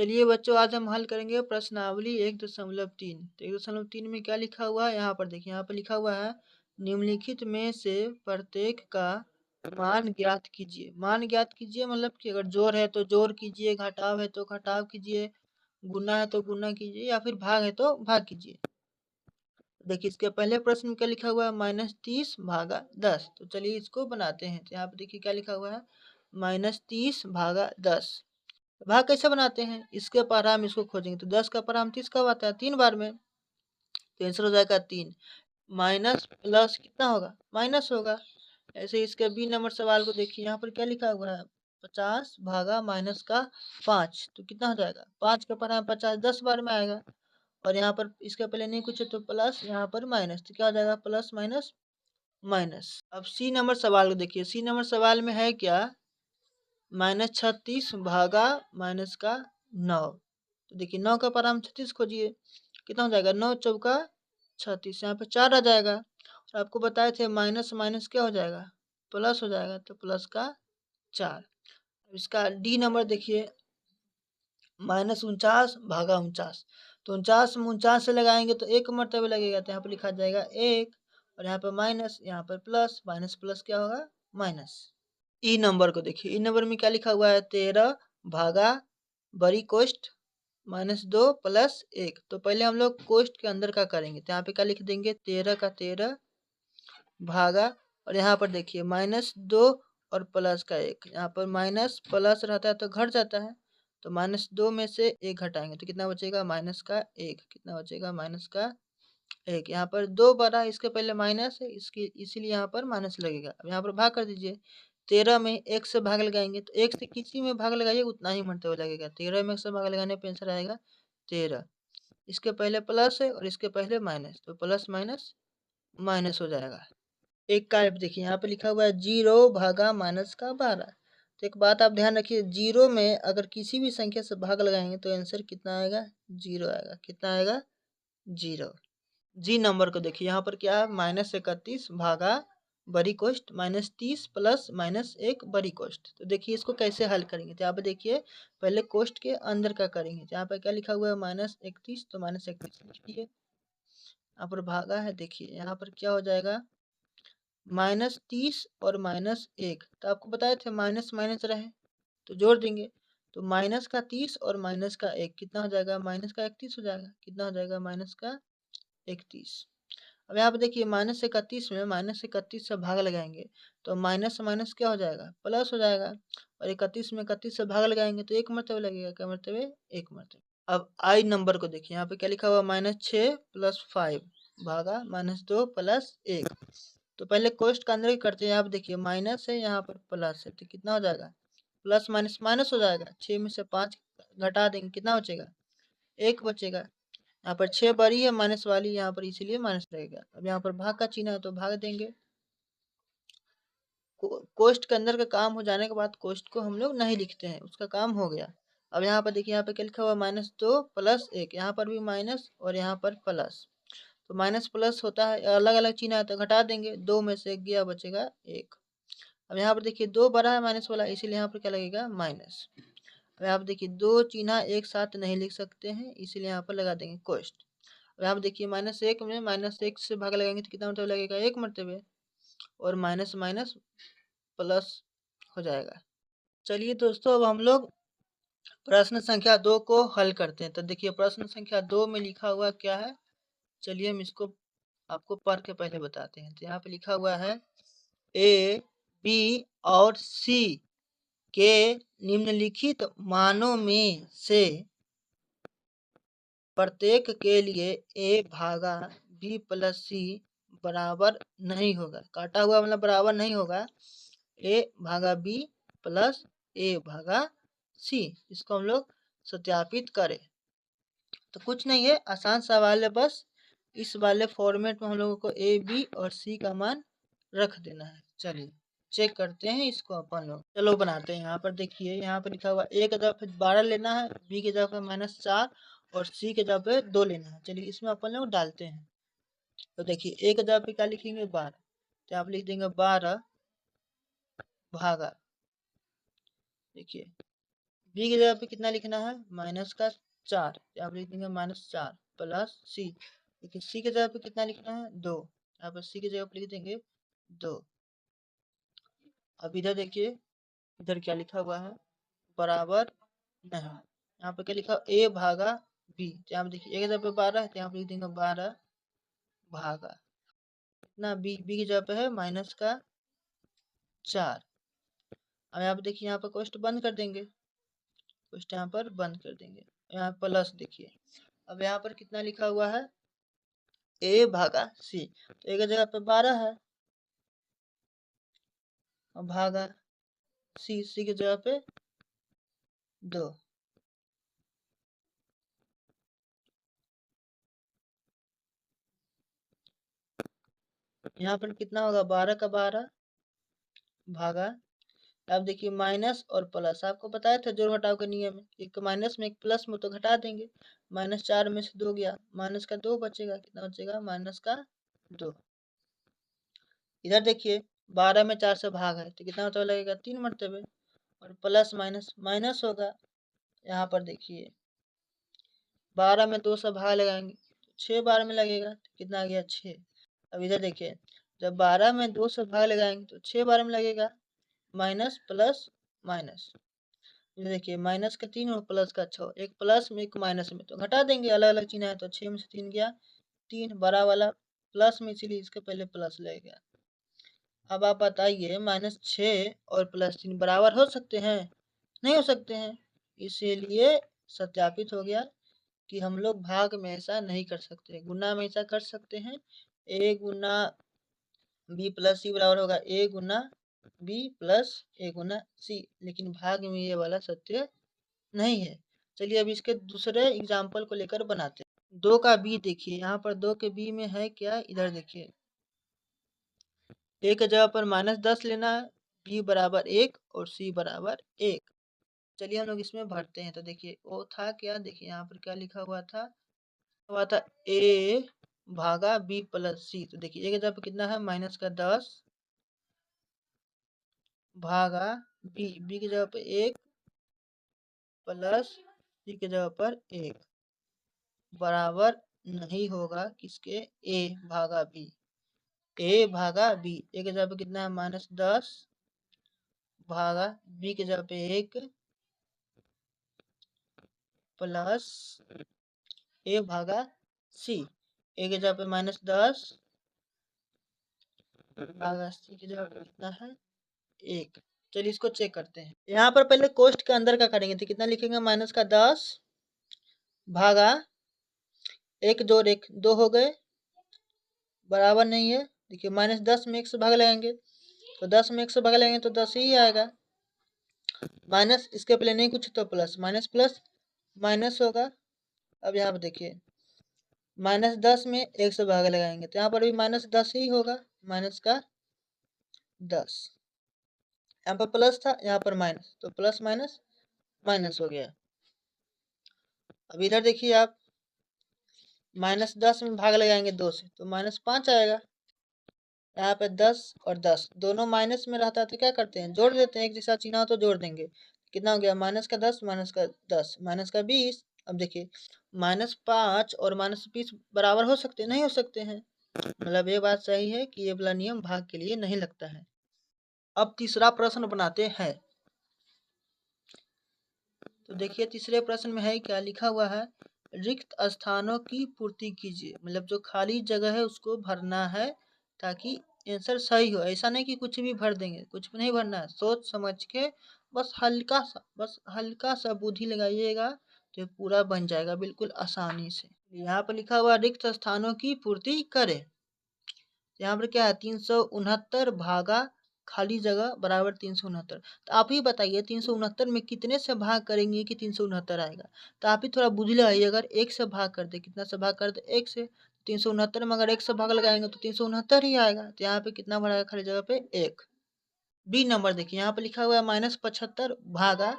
चलिए बच्चों, आज हम हल करेंगे प्रश्नावली 1.3। तो 1.3 में क्या लिखा हुआ है, यहाँ पर देखिए। यहाँ पर लिखा हुआ है निम्नलिखित में से प्रत्येक का मान ज्ञात कीजिए। मान ज्ञात कीजिए मतलब कि अगर जोड़ है तो जोड़ कीजिए, घटाव है तो घटाव कीजिए, गुना है तो गुना कीजिए, या फिर भाग है तो भाग कीजिए। देखिए इसके पहले प्रश्न में क्या लिखा हुआ है, -30 भागा 10। तो चलिए इसको बनाते हैं। तो यहाँ पे देखिए क्या लिखा हुआ है, -30 भागा 10। भाग कैसे बनाते हैं, इसके पाराम इसको खोजेंगे तो 10 का पाराम 30 कब आता है, 3 बार में। तो आंसर हो जाएगा 3। माइनस प्लस कितना होगा, माइनस होगा। ऐसे इसके बी नंबर सवाल को देखिए, यहाँ पर क्या लिखा हुआ है, 50 भागा माइनस का 5। तो कितना हो जाएगा, 5 का पाराम 50 10 बार में आएगा। और यहाँ पर इसके पहले नहीं कुछ है तो प्लस, यहाँ पर माइनस, तो क्या हो जाएगा, प्लस माइनस माइनस। अब सी नंबर सवाल को देखिए। सी नंबर सवाल में है क्या, -36 भागा माइनस का 9। तो देखिए 9 का पाराम 36 खोजिए, कितना हो जाएगा, 9 चौका 36, यहाँ पे 4 आ जाएगा। और आपको बताए थे माइनस माइनस क्या हो जाएगा, प्लस हो जाएगा, तो प्लस का 4। इसका डी नंबर देखिए, -49 भागा 49। तो 49 में 49 से लगाएंगे तो एक मरतबे लगेगा, तो यहाँ पर लिखा जाएगा 1, और यहाँ पर माइनस, यहाँ पर प्लस, माइनस प्लस क्या होगा, माइनस। ई नंबर को देखिए। ई नंबर में क्या लिखा हुआ है, 13 भागा बड़ी कोष्ठ -2 प्लस 1। तो पहले हम लोग कोष्ठ के अंदर का करेंगे, तो यहाँ पे क्या लिख देंगे, 13 का 13 भागा, और यहाँ पर देखिए -2 और प्लस का 1। यहाँ पर माइनस प्लस रहता है तो घट जाता है, तो -2 में से 1 घटाएंगे तो कितना बचेगा, माइनस का 1। कितना बचेगा, माइनस का 1। यहाँ पर 2 बड़ा, इसके पहले माइनस है, इसकी इसीलिए यहाँ पर माइनस लगेगा। अब यहाँ पर भाग कर दीजिए। 13 में 1 से भाग लगाएंगे तो 1 से किसी में भाग लगाइए उतना ही मरतबा लगेगा। 13 में 1 से भाग लगाने पर आंसर आएगा 13। इसके पहले प्लस है और इसके पहले माइनस, तो प्लस माइनस माइनस हो जाएगा। एक का देखिए, यहाँ पे लिखा हुआ है 0 भागा माइनस का 12। तो एक बात आप ध्यान रखिए, 0 में अगर किसी भी संख्या से भाग लगाएंगे तो आंसर कितना आएगा, 0 आएगा। कितना आएगा, 0। जी नंबर को देखिए, यहाँ पर क्या है, -31 भागा बड़ी कोष्ठ -30 प्लस -1 बड़ी कोष्ठ। तो देखिए इसको कैसे हल करेंगे, तो यहाँ पे देखिए पहले कोष्ठ के अंदर का करेंगे। तो यहाँ पर क्या लिखा हुआ है, -31, तो -31 लिखिए। यहाँ पर भागा है, देखिए यहाँ पर क्या हो जाएगा, -30 और -1। तो आपको बताए थे माइनस माइनस रहे तो जोड़ देंगे, तो माइनस का 30 और माइनस का 1 कितना हो जाएगा, माइनस का 31 हो जाएगा। कितना हो जाएगा, माइनस का 31। अब यहाँ पे देखिए -31 में -31 से भाग लगाएंगे तो माइनस माइनस क्या हो जाएगा, प्लस हो जाएगा। और 31 में 31 से भाग लगाएंगे तो एक मरतबे लगेगा, क्या मरतबे, एक मरतबे। अब आई नंबर को देखिए, यहाँ पे क्या लिखा हुआ, -6 प्लस 5 भागा -2 प्लस 1। तो पहले कोष्ठ का अंदर ही करते हैं। यहाँ पे देखिए माइनस है, यहाँ पर प्लस है, तो कितना हो जाएगा, प्लस माइनस माइनस हो जाएगा। 6 में से 5 घटा देंगे, कितना बचेगा, 1 बचेगा। यहाँ पर 6 बड़ी है माइनस वाली, यहाँ पर इसीलिए माइनस रहेगा। अब यहाँ पर भाग का चिन्ह है तो भाग देंगे। कोष्ठ के अंदर का काम हो जाने के बाद कोष्ठ को हम लोग नहीं लिखते हैं, उसका काम हो गया। अब यहाँ पर देखिए, यहाँ पे क्या लिखा हुआ, -2 प्लस 1। यहाँ पर भी माइनस और यहाँ पर प्लस, तो माइनस प्लस होता है, अलग अलग चिन्ह है तो घटा देंगे। 2 में से 1 गया, बचेगा 1। अब यहाँ पर देखिए 2 बड़ा है माइनस वाला, इसीलिए यहाँ पर क्या लगेगा, माइनस। अब यहाँ पर देखिए 2 चिन्ह एक साथ नहीं लिख सकते हैं, इसीलिए यहाँ पर लगा देंगे कोष्ठ। अब यहाँ पर देखिए -1 में -1 से भाग लगाएंगे तो कितना मरतबे लगेगा, 1 मरतबे। और माइनस माइनस प्लस हो जाएगा। चलिए दोस्तों, अब हम लोग प्रश्न संख्या 2 को हल करते हैं। तो देखिए प्रश्न संख्या 2 में लिखा हुआ क्या है, चलिए हम इसको आपको पढ़ के पहले बताते हैं। तो यहाँ पे लिखा हुआ है, ए, बी और सी के निम्नलिखित मानों में से प्रत्येक के लिए ए भागा बी प्लस सी बराबर नहीं होगा। काटा हुआ मतलब बराबर नहीं होगा, ए भागा बी प्लस ए भागा सी। इसको हम लोग सत्यापित करें। तो कुछ नहीं है, आसान सवाल है, बस इस वाले फॉर्मेट में हम लोगों को ए बी और सी का मान रख देना है। चलिए चेक करते हैं इसको अपन लोग, चलो बनाते हैं। यहाँ पर देखिए, यहाँ पर लिखा हुआ ए के जगह पे 12 लेना है, बी के जगह पे -4 और सी के जगह पे 2 लेना है। चलिए इसमें अपन लोग डालते हैं। तो देखिए ए के जगह पे क्या लिखेंगे, 12। तो आप लिख देंगे 12 भागा, देखिए बी की जगह पे कितना लिखना है, माइनस का 4, यहाँ पर लिख देंगे -4 प्लस सी। देखिए सी की जगह पे कितना लिखना है, 2, यहाँ पर सी की जगह पे लिख देंगे 2। अब इधर देखिए, इधर क्या लिखा हुआ है, बराबर नहीं। यहाँ पे क्या लिखा, ए भागा बी, तो यहाँ पे देखिए ए की जगह पे 12 है, तो यहाँ पे लिख देंगे 12 भागा ना बी, बी की जगह पे है -4। अब यहाँ पे देखिए, यहाँ पर कोष्ट बंद कर देंगे, कोष्ट यहाँ पर बंद कर देंगे, यहाँ प्लस देखिए। अब यहाँ पर कितना लिखा हुआ है, ए भागा सी, तो ए की जगह पे 12 है, और भागा सी, सी की जगह पे 2। यहाँ पर कितना होगा, 12 का 12 भागा, अब देखिए माइनस और प्लस, आपको बताया था जोड़ घटाव का नियम है, एक माइनस में एक प्लस में तो घटा देंगे, -4 में से 2 गया, माइनस का 2 बचेगा, कितना बचेगा, माइनस का 2। इधर देखिए 12 में 4 से भाग है, तो कितना मतलब लगेगा, 3 मरतबे, और प्लस माइनस माइनस होगा। यहाँ पर देखिए 12 में 2 से भाग लगाएंगे, 6 बार में लगेगा, तो कितना आ गया, 6। अब इधर देखिए, जब 12 में 2 से भाग लगाएंगे तो 6 बार में लगेगा, माइनस प्लस माइनस। ये देखिए माइनस का 3 और प्लस का 6, एक प्लस में एक माइनस में, तो घटा देंगे, अलग अलग चिन्ह है, तो 6 में से 3 गया 3, बड़ा वाला प्लस में, इसीलिए इसके पहले प्लस लगेगा। अब आप बताइए, -6 और +3 बराबर हो सकते हैं, नहीं हो सकते हैं, इसीलिए सत्यापित हो गया कि हम लोग भाग में ऐसा नहीं कर सकते, गुना में ऐसा कर सकते हैं। ए गुना बी प्लस सी बराबर होगा ए गुना बी प्लस ए गुना सी, लेकिन भाग में ये वाला सत्य नहीं है। चलिए अब इसके दूसरे एग्जाम्पल को लेकर बनाते हैं। 2 का बी देखिए, यहाँ पर 2 के बी में है क्या, इधर देखिए, ए के जगह पर -10 लेना है, बी बराबर 1 और सी बराबर 1। चलिए हम लोग इसमें भरते हैं, तो देखिए वो था क्या, देखिए यहाँ पर क्या लिखा हुआ था ए भागा बी प्लस सी, तो देखिए ए के जगह पर कितना है, -10 भागा बी, बी की जगह पे 1 प्लस सी की जगह पर 1 बराबर नहीं होगा किसके, ए भागा बी, ए भागा बी, ए की जगह पे कितना है, -10 भागा बी की जगह पे 1 प्लस ए भागा सी, ए की जगह पे -10 भागा सी की जगह पे कितना है, 1। चलिए इसको चेक करते हैं। यहाँ पर पहले कोष्ट के अंदर का करेंगे, तो कितना लिखेंगे, -10 भागा 1 जोड़ 1 2 हो गए, बराबर नहीं है। देखिए -10 में 1 से भाग लगाएंगे, तो 10 में 1 से भाग लगाएंगे तो 10 ही आएगा, माइनस इसके पहले नहीं कुछ तो प्लस, माइनस प्लस माइनस होगा। अब यहाँ पर देखिए -10 में 1 से भाग लगाएंगे, तो यहाँ पर भी -10 ही होगा, माइनस का 10, यहाँ पर प्लस था, यहाँ पर माइनस, तो प्लस माइनस माइनस हो गया। अब इधर देखिए आप -10 में भाग लगाएंगे 2 से, तो -5 आएगा। यहाँ पे 10 और 10 दोनों माइनस में रहता है, तो क्या करते हैं, जोड़ देते हैं, एक जैसा चिन्ह हो तो जोड़ देंगे। कितना हो गया, -10 -10 -20। अब देखिए -5 और -20 बराबर हो सकते, नहीं हो सकते हैं, मतलब ये बात सही है कि ये वाला नियम भाग के लिए नहीं लगता है। अब तीसरा प्रश्न बनाते हैं, तो देखिए तीसरे प्रश्न में है क्या लिखा हुआ है, रिक्त स्थानों की पूर्ति कीजिए, मतलब जो खाली जगह है उसको भरना है ताकि आंसर सही हो। ऐसा नहीं कि कुछ भी भर देंगे, कुछ भी नहीं भरना है, सोच समझ के बस हल्का सा बुद्धि लगाइएगा, तो पूरा बन जाएगा बिल्कुल आसानी से। यहाँ पर लिखा हुआ रिक्त स्थानों की पूर्ति करें, यहाँ पर क्या है, 369 भागा खाली जगह बराबर 369। तो आप ही बताइए 369 में कितने से भाग करेंगे कि 369 आएगा, तो आप ही थोड़ा बुद्धि लगाइए, अगर 1 से भाग कर दे, कितना से भाग कर दे, 1 से, 369 में अगर 1 से भाग लगाएंगे तो 369 ही आएगा, तो यहाँ पे कितना बढ़ाएगा खाली जगह पे 1। बी नंबर देखिए, यहाँ पे लिखा हुआ है -75 भागा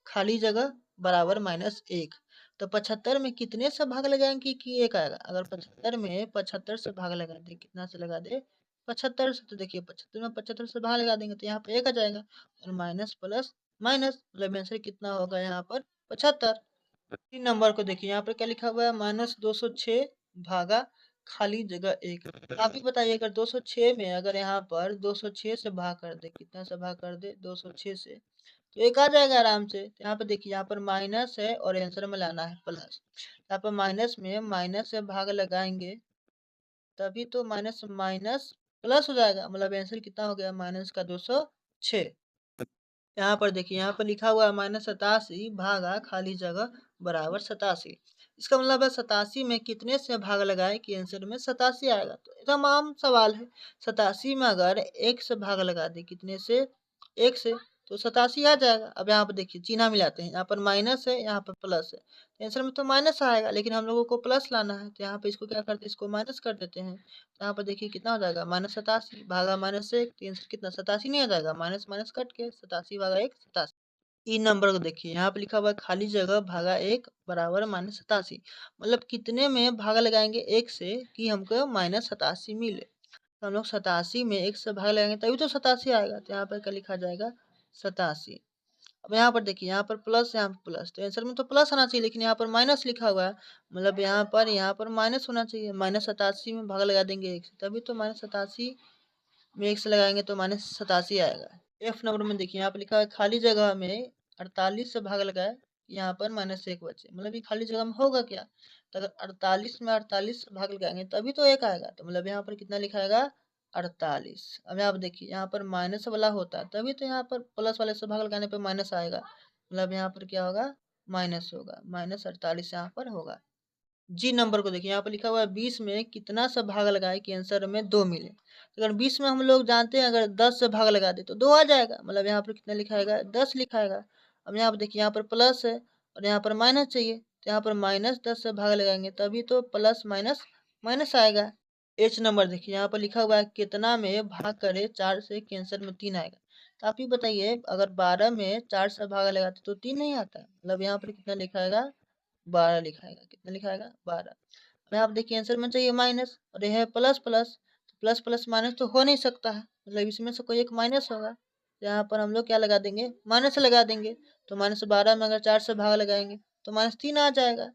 खाली जगह बराबर -1, तो 75 में कितने से भाग लगाएंगे कि 1 आएगा, अगर 75 में 75 से भाग लगा दे, कितना से लगा दे, 75 से, तो देखिए 75 में 75 से भाग लगा देंगे तो यहाँ पे 1 आ जाएगा, और माइनस प्लस माइनस, मतलब आंसर कितना होगा यहाँ पर 75। 3 नंबर को देखिए, यहाँ पर क्या लिखा हुआ है, -206 भागा खाली जगह 1। आप ही बताइए, अगर 206 में अगर यहाँ पर 206 से भाग कर दे, कितना से भाग कर दे, 206 से, तो एक आ जाएगा आराम से। तो यहाँ पर देखिए, यहाँ पर माइनस है और आंसर में लाना है प्लस। यहाँ पर माइनस में माइनस से भाग लगाएंगे तभी तो माइनस माइनस प्लस हो जाएगा, मतलब आंसर कितना हो गया, माइनस का 206। यहाँ पर देखिए, यहाँ पर लिखा हुआ है -87 भागा खाली जगह बराबर 87। इसका मतलब है 87 में कितने से भाग लगाए कि आंसर में 87 आएगा। तो एकदम आम सवाल है। 87 में अगर 1 से भाग लगा दे, कितने से, 1 से, तो 87 आ जाएगा। अब यहाँ पर देखिए, चिन्ह मिलाते हैं, यहाँ पर माइनस है, यहाँ पर प्लस है, तो आंसर में तो माइनस आएगा, लेकिन हम लोगों को प्लस लाना है, तो यहाँ पे इसको क्या करते हैं, इसको माइनस कर देते हैं। तो यहाँ पर देखिए कितना हो जाएगा, -87 भागा -1, तो आंसर कितना 87 नहीं आ जाएगा, माइनस माइनस कट के 87 भागा 1 87। 3 नंबर को देखिए, यहाँ पे लिखा हुआ है खाली जगह भागा 1 बराबर -87, मतलब कितने में भाग लगाएंगे 1 से कि हमको -87 मिले। तो हम लोग 87 में 1 से भाग लगाएंगे तभी तो 87 आएगा। तो यहाँ पर क्या लिखा जाएगा, 87। अब यहाँ पर देखिए, यहाँ पर प्लस, यहाँ पर प्लस, तो आंसर में तो प्लस आना चाहिए, लेकिन यहाँ पर माइनस लिखा हुआ है, मतलब यहाँ पर माइनस होना चाहिए। -87 में भाग लगा देंगे 1 से, तभी तो -87 में 1 से लगाएंगे तो -87 आएगा। एफ नंबर में देखिए, यहाँ पर लिखा है खाली जगह में 48 से भाग लगाए, यहाँ पर -1 बचे, मतलब ये खाली जगह में होगा क्या, तो अगर 48 में 48 से भाग लगाएंगे तभी तो 1 आएगा, तो मतलब यहाँ पर कितना लिखाएगा, 48। अब यहाँ पर देखिए, यहाँ पर माइनस वाला होता है तभी तो यहाँ पर प्लस वाले से भाग लगाने पर माइनस आएगा, मतलब यहाँ पर क्या होगा, माइनस होगा, -48 यहाँ पर होगा। जी नंबर को देखिए, यहाँ पर लिखा हुआ है 20 में कितना सा भाग लगाए कि आंसर में 2 मिले। तो अगर 20 में हम लोग जानते हैं, अगर 10 से भाग लगा दे तो 2 आ जाएगा, मतलब यहाँ पर कितना लिखाएगा, 10 लिखाएगा। अब यहाँ पर देखिए, यहाँ पर प्लस है और यहाँ पर माइनस चाहिए, तो यहाँ पर -10 से भाग लगाएंगे तभी तो प्लस माइनस माइनस आएगा। एच नंबर देखिए, यहाँ पर लिखा हुआ है कितना में भाग करे 4 से कि आंसर में 3 आएगा। तो आप ही बताइए, अगर 12 में 4 से भाग लगाते तो 3 नहीं आता, मतलब यहाँ पर कितना लिखाएगा, 12 लिखाएगा। कितना लिखाएगा, 12। अब यहाँ पे देखिए, आंसर में चाहिए माइनस और यह है प्लस प्लस, तो प्लस प्लस माइनस तो हो नहीं सकता है, मतलब इसमें से कोई एक माइनस होगा। तो यहाँ पर हम लोग क्या लगा देंगे, माइनस लगा देंगे। तो -12 में अगर 4 से भाग लगाएंगे तो -3 आ जाएगा।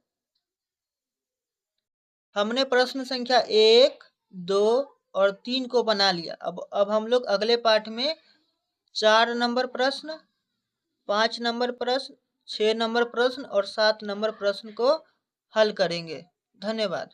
हमने प्रश्न संख्या 1, 2 और 3 को बना लिया। अब हम लोग अगले पाठ में 4 नंबर प्रश्न, 5 नंबर प्रश्न, 6 नंबर प्रश्न और 7 नंबर प्रश्न को हल करेंगे। धन्यवाद।